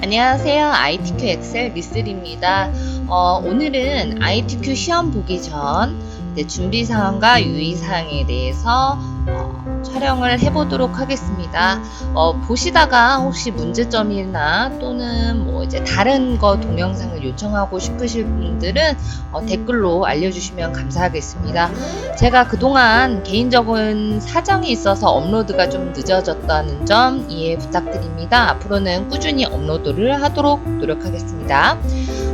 안녕하세요. ITQ 엑셀 미슬입니다. 오늘은 ITQ 시험 보기 전 준비사항과 유의사항에 대해서 촬영을 해보도록 하겠습니다. 보시다가 혹시 문제점이나 또는 뭐 이제 다른 거 동영상을 요청하고 싶으실 분들은 댓글로 알려주시면 감사하겠습니다. 제가 그동안 개인적인 사정이 있어서 업로드가 좀 늦어졌다는 점 이해 부탁드립니다. 앞으로는 꾸준히 업로드를 하도록 노력하겠습니다.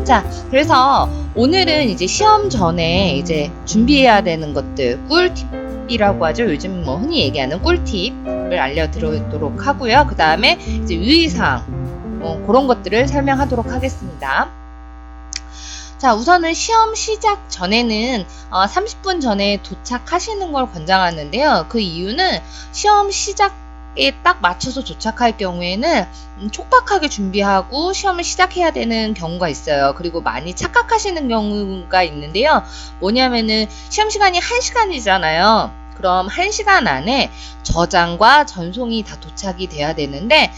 자, 그래서 오늘은 이제 시험 전에 이제 준비해야 되는 것들, 꿀팁이라고 하죠. 요즘 뭐 흔히 얘기하는 꿀팁을 알려드리도록 하고요. 그 다음에 이제 유의사항, 그런 것들을 설명하도록 하겠습니다. 자, 우선은 시험 시작 전에는 30분 전에 도착하시는 걸 권장하는데요. 그 이유는 시험 시작에 딱 맞춰서 도착할 경우에는 촉박하게 준비하고 시험을 시작해야 되는 경우가 있어요. 그리고 많이 착각하시는 경우가 있는데요. 뭐냐면은 시험 시간이 1시간이잖아요. 그럼 1시간 안에 저장과 전송이 다 도착이 돼야 되는데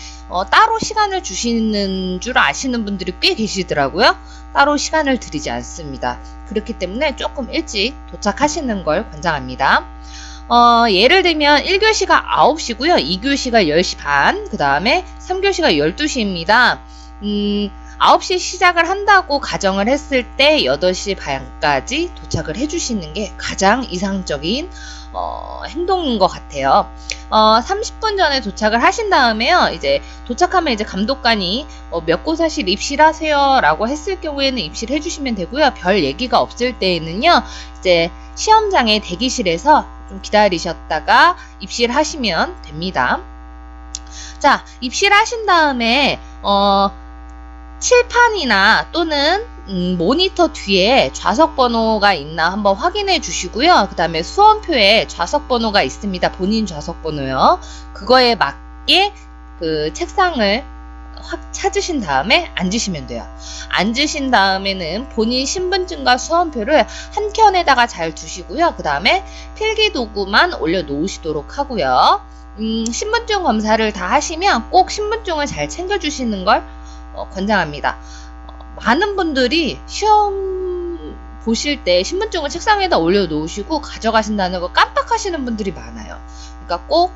따로 시간을 주시는 줄 아시는 분들이 꽤 계시더라고요. 따로 시간을 드리지 않습니다. 그렇기 때문에 조금 일찍 도착하시는 걸 권장합니다. 예를 들면 1교시가 9시고요. 2교시가 10시 반, 그 다음에 3교시가 12시입니다. 9시 시작을 한다고 가정을 했을 때 8시 반까지 도착을 해주시는 게 가장 이상적인 행동인 것 같아요. 30분 전에 도착을 하신 다음에요. 이제 도착하면 이제 감독관이 몇 곳하실 입실하세요 라고 했을 경우에는 입실해 주시면 되고요. 별 얘기가 없을 때에는요. 이제 시험장의 대기실에서 좀 기다리셨다가 입실하시면 됩니다. 자, 입실하신 다음에 칠판이나 또는 모니터 뒤에 좌석 번호가 있나 한번 확인해 주시고요. 그 다음에 수험표에 좌석 번호가 있습니다. 본인 좌석 번호요. 그거에 맞게 그 책상을 확 찾으신 다음에 앉으시면 돼요. 앉으신 다음에는 본인 신분증과 수험표를 한 켠에다가 잘 두시고요. 그 다음에 필기도구만 올려놓으시도록 하고요. 신분증 검사를 다 하시면 꼭 신분증을 잘 챙겨주시는 걸 권장합니다. 많은 분들이 시험 보실 때 신분증을 책상에다 올려놓으시고 가져가신다는 거 깜빡하시는 분들이 많아요. 그러니까 꼭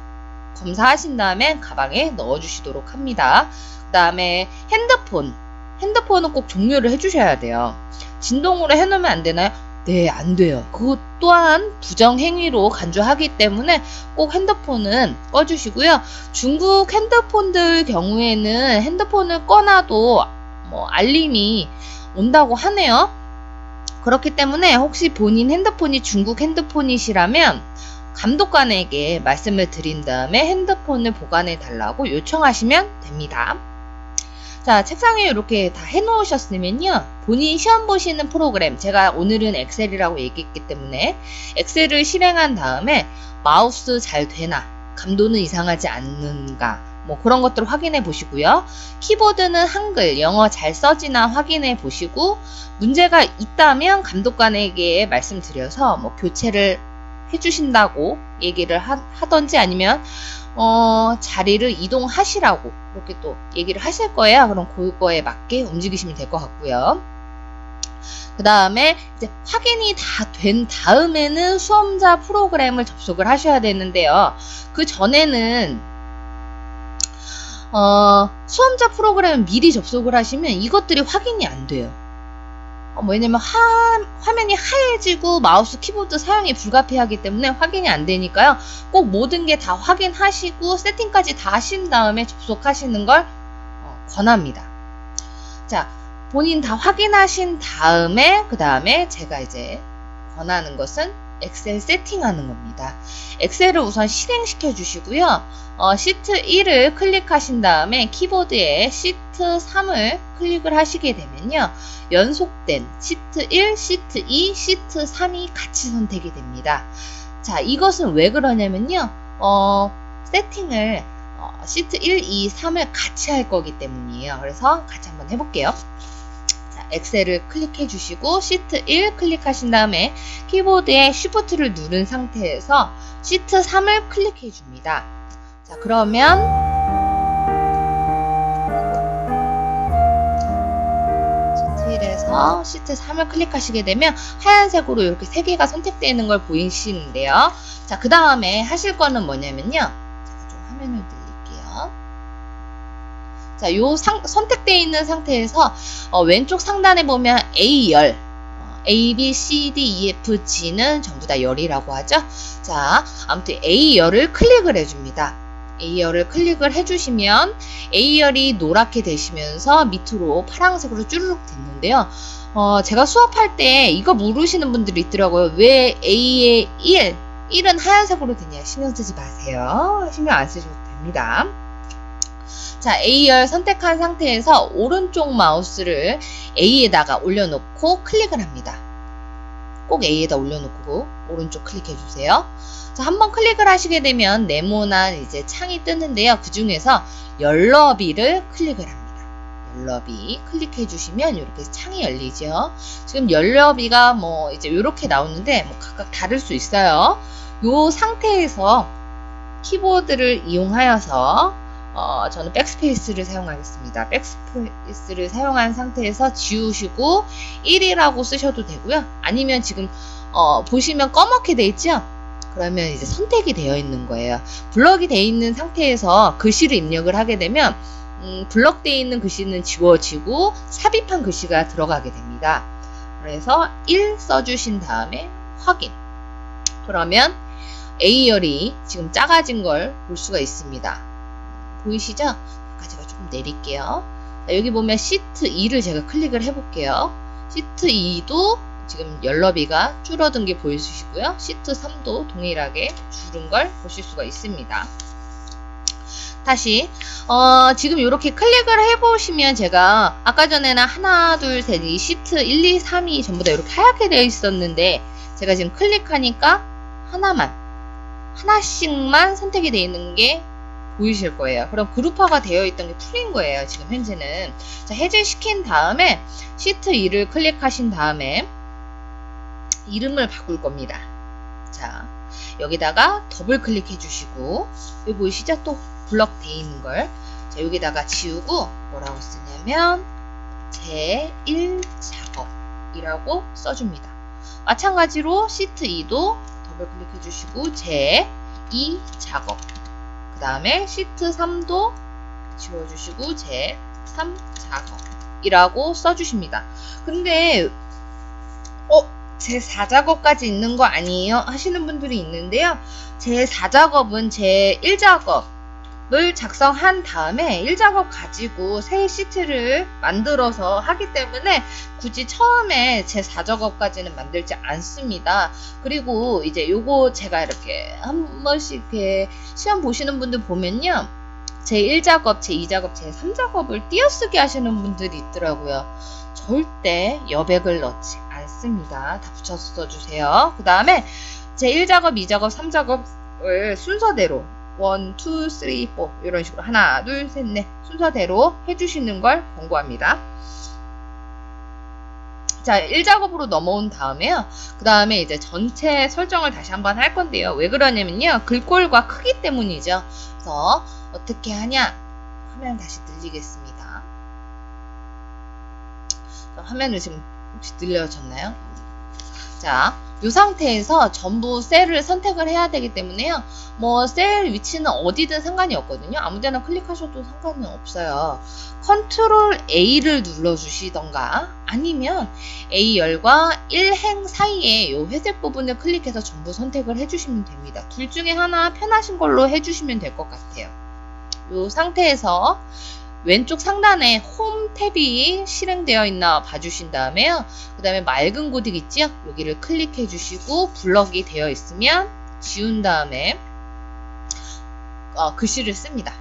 검사하신 다음에 가방에 넣어주시도록 합니다. 그 다음에 핸드폰은 꼭 종료를 해주셔야 돼요. 진동으로 해놓으면 안 되나요? 네, 안 돼요. 그것 또한 부정행위로 간주하기 때문에 꼭 핸드폰은 꺼주시고요. 중국 핸드폰들 경우에는 핸드폰을 꺼놔도 알림이 온다고 하네요. 그렇기 때문에 혹시 본인 핸드폰이 중국 핸드폰이시라면 감독관에게 말씀을 드린 다음에 핸드폰을 보관해 달라고 요청하시면 됩니다. 자, 책상에 이렇게 다 해놓으셨으면요. 본인 시험 보시는 프로그램, 제가 오늘은 엑셀이라고 얘기했기 때문에 엑셀을 실행한 다음에 마우스 잘 되나, 감도는 이상하지 않는가, 그런 것들을 확인해 보시고요. 키보드는 한글, 영어 잘 써지나 확인해 보시고 문제가 있다면 감독관에게 말씀드려서 교체를 해주신다고 얘기를 하던지 아니면 자리를 이동하시라고 그렇게 또 얘기를 하실 거예요. 그럼 그거에 맞게 움직이시면 될 것 같고요. 그 다음에 이제 확인이 다 된 다음에는 수험자 프로그램을 접속을 하셔야 되는데요. 그 전에는 수험자 프로그램을 미리 접속을 하시면 이것들이 확인이 안 돼요. 왜냐면 화면이 하얘지고 마우스 키보드 사용이 불가피하기 때문에 확인이 안 되니까요. 꼭 모든 게 다 확인하시고 세팅까지 다 하신 다음에 접속하시는 걸 권합니다. 자, 본인 다 확인하신 다음에 그 다음에 제가 이제 권하는 것은 엑셀 세팅하는 겁니다. 엑셀을 우선 실행시켜 주시고요. 시트 1을 클릭하신 다음에 키보드에 시트 3을 클릭을 하시게 되면요. 연속된 시트 1, 시트 2, 시트 3이 같이 선택이 됩니다. 자, 이것은 왜 그러냐면요. 세팅을 시트 1, 2, 3을 같이 할 거기 때문이에요. 그래서 같이 한번 해볼게요. 엑셀을 클릭해 주시고 시트 1 클릭하신 다음에 키보드에 Shift를 누른 상태에서 시트 3을 클릭해 줍니다. 자, 그러면 클릭해서 시트 3을 클릭하시게 되면 하얀색으로 이렇게 3개가 선택되어 있는 걸 보이시는데요. 자, 그 다음에 하실 거는 뭐냐면요. 제가 좀 화면을 늘릴게요. 자, 요 선택되어 있는 상태에서 왼쪽 상단에 보면 A열, A, B, C, D, E, F, G는 전부 다 열이라고 하죠. 자, 아무튼 A열을 클릭을 해줍니다. A열을 클릭을 해주시면 A열이 노랗게 되시면서 밑으로 파란색으로 쭈르륵 됐는데요. 제가 수업할 때 이거 물으시는 분들이 있더라고요. 왜 A의 1은 하얀색으로 되냐? 신경 쓰지 마세요. 신경 안 쓰셔도 됩니다. 자, A열 선택한 상태에서 오른쪽 마우스를 A에다가 올려놓고 클릭을 합니다. 꼭 A에다 올려놓고 오른쪽 클릭해주세요. 자, 한번 클릭을 하시게 되면 네모난 이제 창이 뜨는데요. 그 중에서 열너비를 클릭을 합니다. 열너비 클릭해주시면 이렇게 창이 열리죠. 지금 열너비가 뭐 이제 이렇게 나오는데 뭐 각각 다를 수 있어요. 이 상태에서 키보드를 이용하여서 저는 백스페이스를 사용하겠습니다. 백스페이스를 사용한 상태에서 지우시고 1이라고 쓰셔도 되고요. 아니면 지금 보시면 검게 돼 있죠? 그러면 이제 선택이 되어 있는 거예요. 블럭이 되어 있는 상태에서 글씨를 입력을 하게 되면 블럭 되어 있는 글씨는 지워지고 삽입한 글씨가 들어가게 됩니다. 그래서 1 써주신 다음에 확인. 그러면 A열이 지금 작아진 걸 볼 수가 있습니다. 보이시죠? 아까 제가 조금 내릴게요. 자, 여기 보면 시트 2를 제가 클릭을 해볼게요. 시트 2도 지금 열너비가 줄어든 게 보이시고요. 시트 3도 동일하게 줄은 걸 보실 수가 있습니다. 다시 지금 이렇게 클릭을 해보시면 제가 아까 전에는 하나, 둘, 셋, 이 시트 1, 2, 3이 전부 다 이렇게 하얗게 되어 있었는데 제가 지금 클릭하니까 하나씩만 선택이 되어 있는 게 보이실 거예요. 그럼 그룹화가 되어 있던 게 풀린 거예요. 지금 현재는. 자, 해제시킨 다음에 시트 2를 클릭하신 다음에 이름을 바꿀 겁니다. 자, 여기다가 더블 클릭해 주시고 여기 보이시죠? 또 블럭 되어 있는 걸. 자, 여기다가 지우고 뭐라고 쓰냐면 제1 작업이라고 써줍니다. 마찬가지로 시트 2도 더블 클릭해 주시고 제2 작업. 그 다음에 시트 3도 지워주시고 제3 작업이라고 써주십니다. 근데 제4 작업까지 있는 거 아니에요? 하시는 분들이 있는데요. 제4 작업은 제1 작업을 작성한 다음에 1작업 가지고 새 시트를 만들어서 하기 때문에 굳이 처음에 제4 작업까지는 만들지 않습니다. 그리고 이제 요거 제가 이렇게 한 번씩 이렇게 시험 보시는 분들 보면요. 제1작업, 제2작업, 제3작업을 띄어쓰기 하시는 분들이 있더라고요. 절대 여백을 넣지 않습니다. 다 붙여서 써주세요. 그 다음에 제1작업, 2작업, 3작업을 순서대로 1, 2, 3, 4 이런 식으로 하나, 둘, 셋, 넷 순서대로 해주시는 걸 권고합니다. 자, 1작업으로 넘어온 다음에요. 그 다음에 이제 전체 설정을 다시 한번 할 건데요. 왜 그러냐면요. 글꼴과 크기 때문이죠. 그래서 어떻게 하냐? 화면 다시 늘리겠습니다. 화면을 지금 혹시 늘려졌나요? 자, 이 상태에서 전부 셀을 선택을 해야 되기 때문에요. 뭐 셀 위치는 어디든 상관이 없거든요. 아무데나 클릭하셔도 상관은 없어요. 컨트롤 A를 눌러주시던가 아니면 A열과 1행 사이에 이 회색 부분을 클릭해서 전부 선택을 해주시면 됩니다. 둘 중에 하나 편하신 걸로 해주시면 될 것 같아요. 이 상태에서 왼쪽 상단에 홈 탭이 실행되어 있나 봐주신 다음에요. 그 다음에 맑은 고딕 있죠? 여기를 클릭해 주시고 블럭이 되어 있으면 지운 다음에 글씨를 씁니다.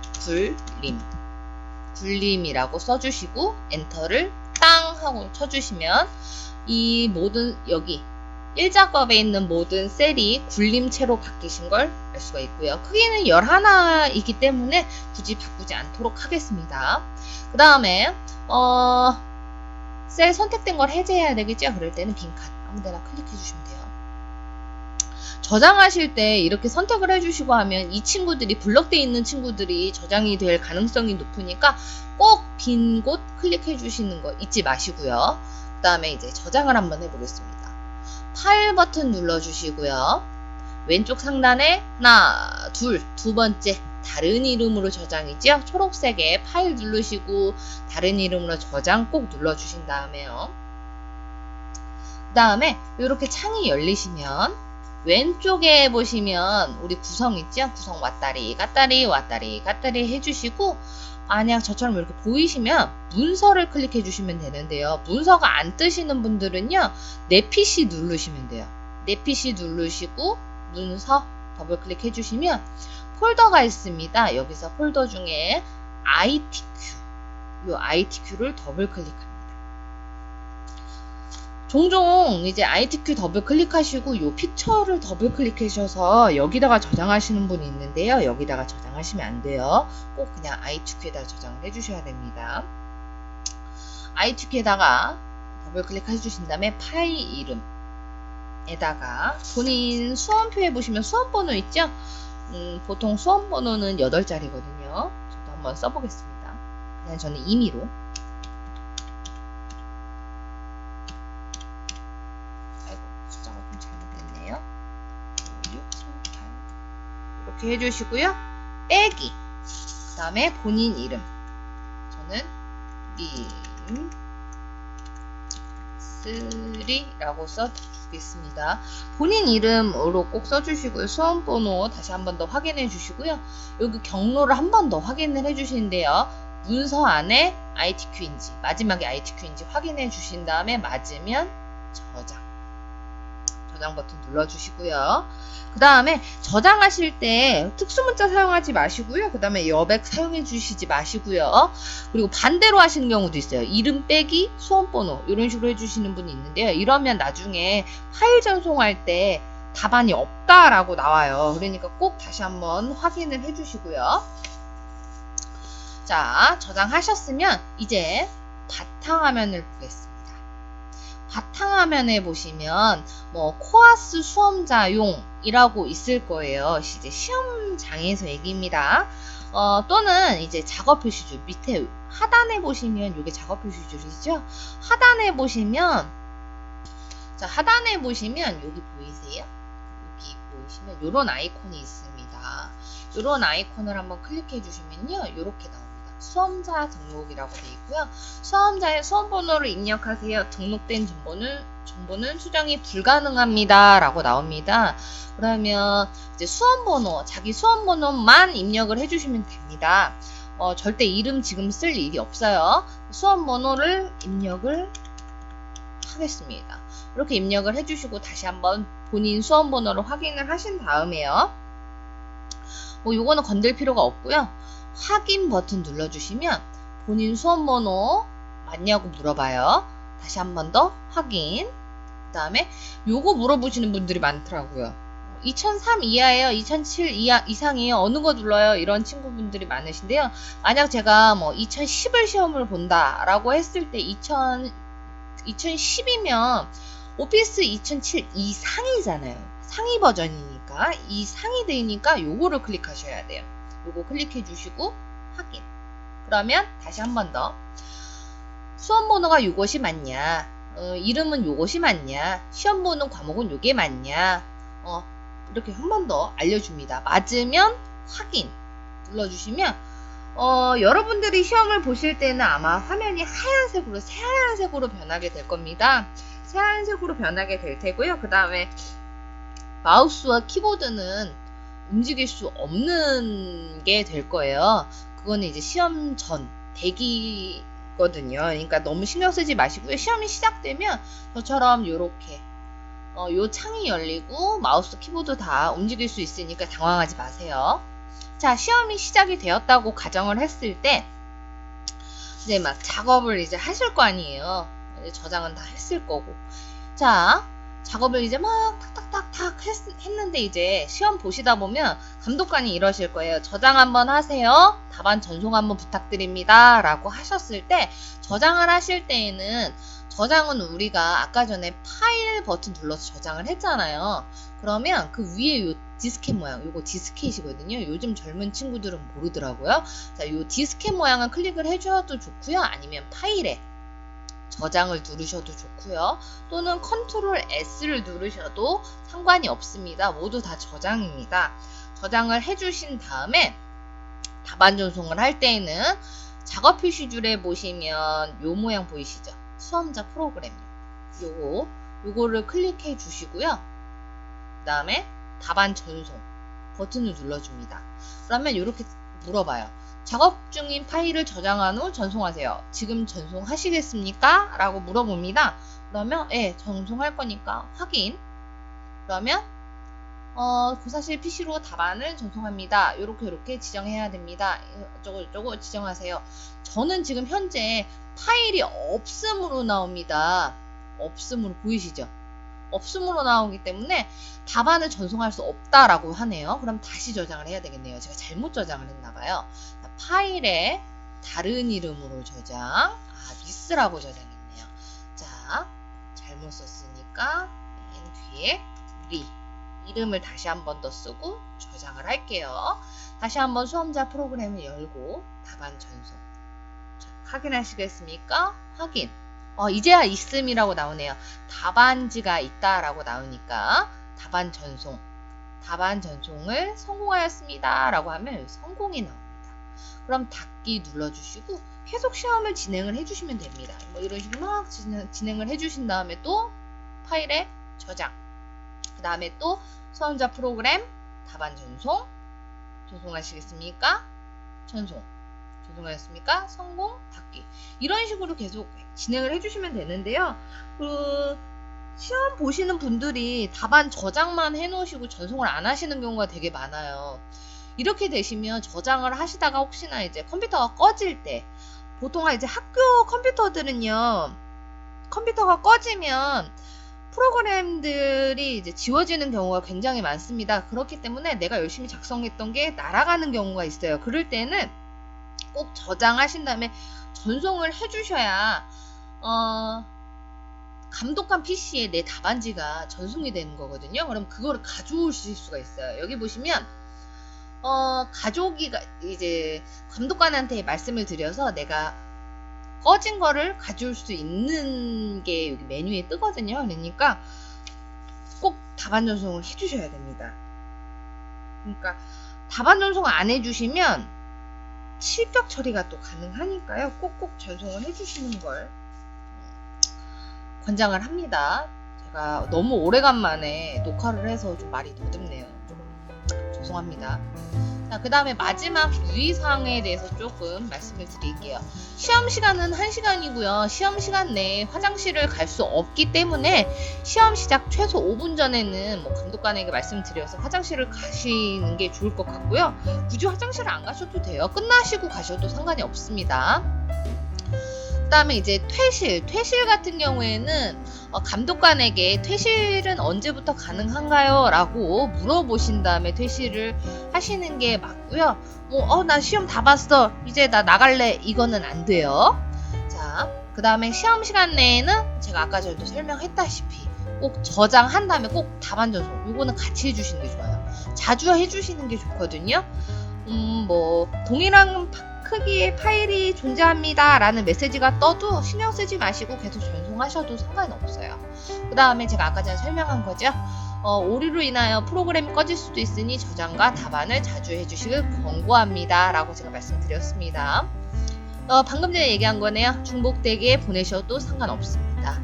굴림이라고 써주시고 엔터를 땅 하고 쳐주시면 이 모든 여기 1작업에 있는 모든 셀이 굴림체로 바뀌신 걸 알 수가 있고요. 크기는 11이기 때문에 굳이 바꾸지 않도록 하겠습니다. 그 다음에 셀 선택된 걸 해제해야 되겠죠? 그럴 때는 빈칸 아무데나 클릭해 주시면 돼요. 저장하실 때 이렇게 선택을 해주시고 하면 이 친구들이 블럭되어 있는 친구들이 저장이 될 가능성이 높으니까 꼭 빈 곳 클릭해 주시는 거 잊지 마시고요. 그 다음에 이제 저장을 한번 해보겠습니다. 파일 버튼 눌러주시고요. 왼쪽 상단에 하나, 두 번째 다른 이름으로 저장이죠. 초록색에 파일 누르시고 다른 이름으로 저장 꼭 눌러주신 다음에요. 그 다음에 이렇게 창이 열리시면 왼쪽에 보시면 우리 구성 있죠? 구성 왔다리 갔다리 왔다리 갔다리 해주시고 만약 저처럼 이렇게 보이시면 문서를 클릭해 주시면 되는데요. 문서가 안 뜨시는 분들은요. 내 PC 누르시면 돼요. 내 PC 누르시고 문서 더블 클릭해 주시면 폴더가 있습니다. 여기서 폴더 중에 ITQ, 이 ITQ를 더블 클릭합니다. 종종 이제 ITQ 더블 클릭하시고 이 픽처를 더블 클릭하셔서 여기다가 저장하시는 분이 있는데요. 여기다가 저장하시면 안 돼요. 꼭 그냥 ITQ에다가 저장을 해주셔야 됩니다. ITQ에다가 더블 클릭해 주신 다음에 파일 이름에다가 본인 수험표에 보시면 수험번호 있죠? 보통 수험번호는 8자리거든요. 저도 한번 써보겠습니다. 그냥 저는 임의로. 아이고, 숫자가 좀 잘못됐네요. 6, 7, 8. 이렇게 해주시고요. 빼기. 그 다음에 본인 이름. 저는 림3라고 써주겠습니다. 본인 이름으로 꼭 써주시고요. 수험번호 다시 한 번 더 확인해 주시고요. 여기 경로를 한 번 더 확인을 해 주시는데요. 문서 안에 ITQ인지 마지막에 ITQ인지 확인해 주신 다음에 맞으면 저장 버튼 눌러주시고요. 그 다음에 저장하실 때 특수문자 사용하지 마시고요. 그 다음에 여백 사용해 주시지 마시고요. 그리고 반대로 하시는 경우도 있어요. 이름 빼기 수험번호 이런 식으로 해주시는 분이 있는데요. 이러면 나중에 파일 전송할 때 답안이 없다라고 나와요. 그러니까 꼭 다시 한번 확인을 해주시고요. 자, 저장하셨으면 이제 바탕화면을 보겠습니다. 바탕화면에 보시면 뭐 코아스 수험자용이라고 있을 거예요. 이제 시험장에서 얘기입니다. 또는 이제 작업 표시줄 밑에 하단에 보시면 이게 작업 표시줄이죠. 하단에 보시면 여기 보이세요? 여기 보이시면 이런 아이콘이 있습니다. 이런 아이콘을 한번 클릭해 주시면요. 이렇게 나옵니다. 수험자 등록이라고 되어 있고요. 수험자의 수험번호를 입력하세요. 등록된 정보는 수정이 불가능합니다. 라고 나옵니다. 그러면 이제 수험번호, 자기 수험번호만 입력을 해주시면 됩니다. 절대 이름 지금 쓸 일이 없어요. 수험번호를 입력을 하겠습니다. 이렇게 입력을 해주시고 다시 한번 본인 수험번호를 확인을 하신 다음에요. 요거는 건들 필요가 없고요. 확인 버튼 눌러주시면 본인 수험번호 맞냐고 물어봐요. 다시 한 번 더 확인. 그 다음에 요거 물어보시는 분들이 많더라고요. 2003 이하예요? 2007 이상이에요? 어느 거 눌러요? 이런 친구분들이 많으신데요. 만약 제가 뭐 2010을 시험을 본다 라고 했을 때 2010이면 오피스 2007 이상이잖아요. 상위 버전이니까 이 상위 되니까 요거를 클릭하셔야 돼요. 요거 클릭해 주시고 확인. 그러면 다시 한 번 더 수험번호가 요것이 맞냐, 이름은 요것이 맞냐, 시험 보는 과목은 요게 맞냐, 이렇게 한 번 더 알려줍니다. 맞으면 확인 눌러주시면 여러분들이 시험을 보실 때는 아마 화면이 하얀색으로 새하얀색으로 변하게 될 겁니다. 새하얀색으로 변하게 될 테고요. 그 다음에 마우스와 키보드는 움직일 수 없는 게 될 거예요. 그거는 이제 시험 전 대기거든요. 그러니까 너무 신경 쓰지 마시고요. 시험이 시작되면 저처럼 요렇게 요 창이 열리고 마우스 키보드 다 움직일 수 있으니까 당황하지 마세요. 자, 시험이 시작이 되었다고 가정을 했을 때 이제 막 작업을 이제 하실 거 아니에요. 이제 저장은 다 했을 거고. 자, 작업을 이제 막 탁탁탁탁 했는데 이제 시험 보시다 보면 감독관이 이러실 거예요. 저장 한번 하세요. 답안 전송 한번 부탁드립니다. 라고 하셨을 때 저장을 하실 때에는 저장은 우리가 아까 전에 파일 버튼 눌러서 저장을 했잖아요. 그러면 그 위에 요 디스켓 모양, 요거 디스켓이거든요. 요즘 젊은 친구들은 모르더라고요. 자, 요 디스켓 모양을 클릭을 해줘도 좋고요. 아니면 파일에 저장을 누르셔도 좋고요. 또는 컨트롤 S를 누르셔도 상관이 없습니다. 모두 다 저장입니다. 저장을 해주신 다음에 답안 전송을 할 때에는 작업 표시줄에 보시면 요 모양 보이시죠? 수험자 프로그램. 요거를 클릭해 주시고요. 그 다음에 답안 전송 버튼을 눌러줍니다. 그러면 이렇게 물어봐요. 작업 중인 파일을 저장한 후 전송하세요. 지금 전송하시겠습니까? 라고 물어봅니다. 그러면 예, 전송할 거니까 확인. 그러면 사실 PC로 답안을 전송합니다. 이렇게 지정해야 됩니다. 어쩌고 지정하세요. 저는 지금 현재 파일이 없음으로 나옵니다. 없음으로 보이시죠? 없음으로 나오기 때문에 답안을 전송할 수 없다라고 하네요. 그럼 다시 저장을 해야 되겠네요. 제가 잘못 저장을 했나봐요. 파일에 다른 이름으로 저장. 미스라고 저장했네요. 자, 잘못 썼으니까 맨 뒤에 이름을 다시 한 번 더 쓰고 저장을 할게요. 다시 한번 수험자 프로그램을 열고 답안 전송. 확인하시겠습니까? 확인. 이제야 있음이라고 나오네요. 답안지가 있다라고 나오니까 답안 전송을 성공하였습니다 라고 하면 성공이 나옵니다. 그럼 닫기 눌러주시고 계속 시험을 진행을 해주시면 됩니다. 이런 식으로 막 진행을 해주신 다음에 또 파일에 저장, 그 다음에 또 수험자 프로그램 답안 전송하시겠습니까? 전송하셨습니까? 성공, 닫기. 이런 식으로 계속 진행을 해주시면 되는데요. 시험 보시는 분들이 답안 저장만 해놓으시고 전송을 안 하시는 경우가 되게 많아요. 이렇게 되시면 저장을 하시다가 혹시나 이제 컴퓨터가 꺼질 때, 보통 이제 학교 컴퓨터들은요, 컴퓨터가 꺼지면 프로그램들이 이제 지워지는 경우가 굉장히 많습니다. 그렇기 때문에 내가 열심히 작성했던 게 날아가는 경우가 있어요. 그럴 때는 꼭 저장하신 다음에 전송을 해주셔야 감독한 PC에 내 답안지가 전송이 되는 거거든요. 그럼 그거를 가져오실 수가 있어요. 여기 보시면 가족이 이제 감독관한테 말씀을 드려서 내가 꺼진 거를 가져올 수 있는 게 여기 메뉴에 뜨거든요. 그러니까 꼭 답안 전송을 해주셔야 됩니다. 그러니까 답안 전송을 안 해주시면 실격 처리가 또 가능하니까요. 꼭꼭 전송을 해주시는 걸 권장을 합니다. 제가 너무 오래간만에 녹화를 해서 좀 말이 더듬네요. 죄송합니다. 자, 그 다음에 마지막 유의사항에 대해서 조금 말씀을 드릴게요. 시험 시간은 1시간이고요. 시험 시간 내에 화장실을 갈 수 없기 때문에 시험 시작 최소 5분 전에는 감독관에게 말씀드려서 화장실을 가시는 게 좋을 것 같고요. 굳이 화장실을 안 가셔도 돼요. 끝나시고 가셔도 상관이 없습니다. 그 다음에 이제 퇴실 같은 경우에는 감독관에게 퇴실은 언제부터 가능한가요? 라고 물어보신 다음에 퇴실을 하시는 게 맞고요. 나 시험 다 봤어. 이제 나 나갈래. 이거는 안 돼요. 자, 그 다음에 시험 시간 내에는 제가 아까 전에도 설명했다시피 꼭 저장한 다음에 꼭 답안 전송. 이거는 같이 해주시는 게 좋아요. 자주 해주시는 게 좋거든요. 동일한 크기의 파일이 존재합니다 라는 메시지가 떠도 신경 쓰지 마시고 계속 전송하셔도 상관은 없어요. 그 다음에 제가 아까 전에 설명한 거죠. 오류로 인하여 프로그램이 꺼질 수도 있으니 저장과 답안을 자주 해주시길 권고합니다 라고 제가 말씀드렸습니다. 방금 전에 얘기한 거네요. 중복되게 보내셔도 상관없습니다.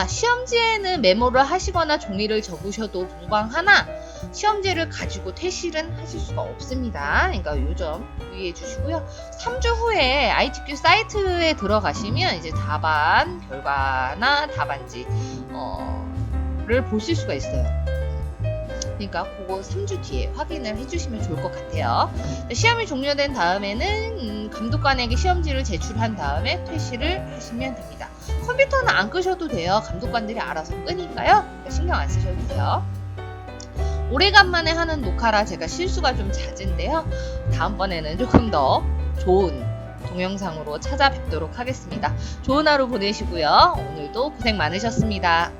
시험지에는 메모를 하시거나 종이를 적으셔도 무방하나 시험지를 가지고 퇴실은 하실 수가 없습니다. 그러니까 요 점 유의해 주시고요. 3주 후에 ITQ 사이트에 들어가시면 이제 답안 결과나 답안지를 보실 수가 있어요. 그러니까 그거 3주 뒤에 확인을 해주시면 좋을 것 같아요. 시험이 종료된 다음에는 감독관에게 시험지를 제출한 다음에 퇴실을 하시면 됩니다. 컴퓨터는 안 끄셔도 돼요. 감독관들이 알아서 끄니까요. 신경 안 쓰셔도 돼요. 오래간만에 하는 녹화라 제가 실수가 좀 잦은데요. 다음번에는 조금 더 좋은 동영상으로 찾아뵙도록 하겠습니다. 좋은 하루 보내시고요. 오늘도 고생 많으셨습니다.